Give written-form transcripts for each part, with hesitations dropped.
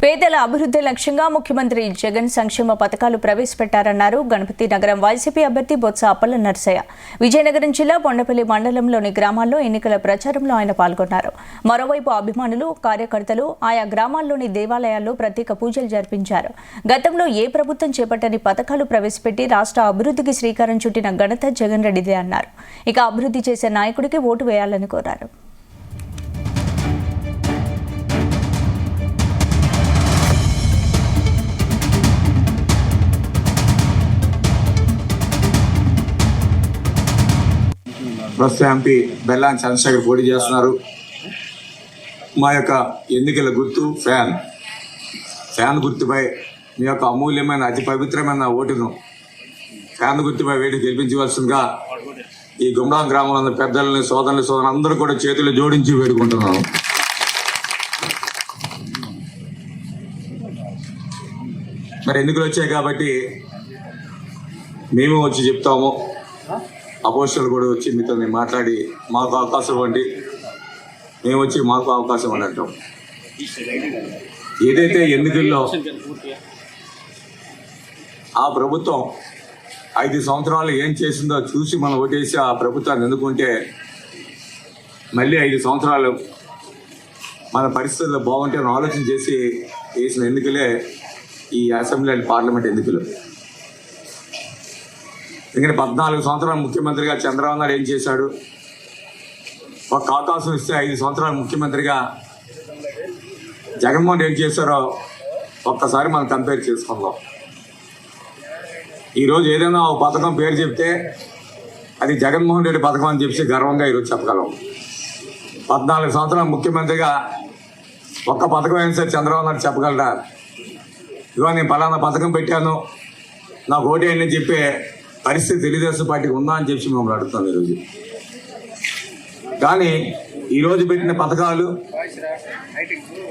పేదల అభివృద్ధి లక్ష్యంగా ముఖ్యమంత్రి జగన్ సంక్షేమ పథకాలు ప్రవేశపెట్టారన్నారు గణపతి నగరం వైసీపీ అభ్యర్థి బొత్స అప్పల నర్సయ్య. విజయనగరం జిల్లా బొండపల్లి మండలంలోని గ్రామాల్లో ఎన్నికల ప్రచారంలో ఆయన పాల్గొన్నారు. మరోవైపు అభిమానులు, కార్యకర్తలు ఆయా గ్రామాల్లోని దేవాలయాల్లో ప్రత్యేక పూజలు జరిపించారు. గతంలో ఏ ప్రభుత్వం చేపట్టని పథకాలు ప్రవేశపెట్టి రాష్ట్ర అభివృద్ధికి శ్రీకారం చుట్టిన ఘనత జగన్ రెడ్డిదే అన్నారు. ఇక అభివృద్ధి చేసే నాయకుడికి ఓటు వేయాలని కోరారు. ప్రస్తుత ఎంపీ బెల్లాని చంద్రశేఖర్ పోటీ చేస్తున్నారు. మా యొక్క ఎన్నికల గుర్తు ఫ్యాన్ గుర్తుపై మీ యొక్క అమూల్యమైన అతి పవిత్రమైన ఓటును ఫ్యాన్ గుర్తుపై వేడి గెలిపించవలసిందిగా ఈ గుమ్రాం గ్రామంలో ఉన్న పెద్దలని, సోదరులు అందరూ కూడా చేతులు జోడించి వేడుకుంటున్నాను. మరి ఎన్నికలు వచ్చాయి కాబట్టి మేము వచ్చి చెప్తాము, అపోజిషన్లు కూడా వచ్చి మీతో మాట్లాడి మాకు అవకాశం ఇవ్వండి, మేము వచ్చి మాకు అవకాశం అని అంటాం. ఏదైతే ఎన్నికల్లో ఆ ప్రభుత్వం 5 సంవత్సరాలు ఏం చేసిందో చూసి మనం ఓటేసి ఆ ప్రభుత్వాన్ని ఎన్నుకుంటే మళ్ళీ 5 సంవత్సరాలు మన పరిస్థితుల్లో బాగుంటే ఆలోచన చేసి వేసిన ఎన్నికలే ఈ అసెంబ్లీ అండ్ పార్లమెంట్ ఎన్నికలు. ఎందుకంటే 14 సంవత్సరాలు ముఖ్యమంత్రిగా చంద్రబాబు నాయుడు ఏం చేశాడు, ఒక అవకాశం ఇస్తే 5 సంవత్సరాలు ముఖ్యమంత్రిగా జగన్మోహన్ ఏం చేశారో ఒక్కసారి మనం కంపేర్ చేసుకుందాం. ఈరోజు ఏదైనా ఒక పథకం పేరు చెప్తే అది జగన్మోహన్ రెడ్డి పథకం అని చెప్పి గర్వంగా ఈరోజు చెప్పగలం. 14 సంవత్సరాలు ముఖ్యమంత్రిగా ఒక్క పథకం అయినా సరే చంద్రబాబు నాయుడు చెప్పగలరా? ఇవాళ నేను పలానా పథకం పెట్టాను, నాకు ఓటేయండి అని చెప్పే పరిస్థితి తెలుగుదేశం పార్టీకి ఉందా అని చెప్పి మమ్మల్ని అడుగుతాం ఈరోజు. కానీ ఈరోజు పెట్టిన పథకాలు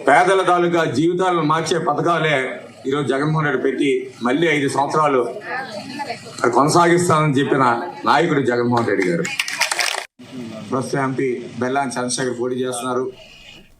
పేదల తాలూకా జీవితాలను మార్చే పథకాలే ఈరోజు జగన్మోహన్ రెడ్డి పెట్టి మళ్ళీ 5 సంవత్సరాలు కొనసాగిస్తానని చెప్పిన నాయకుడు జగన్మోహన్ రెడ్డి గారు. ప్రస్తుత ఎంపీ బెల్లాని చంద్రశేఖర్ పోటీ చేస్తున్నారు.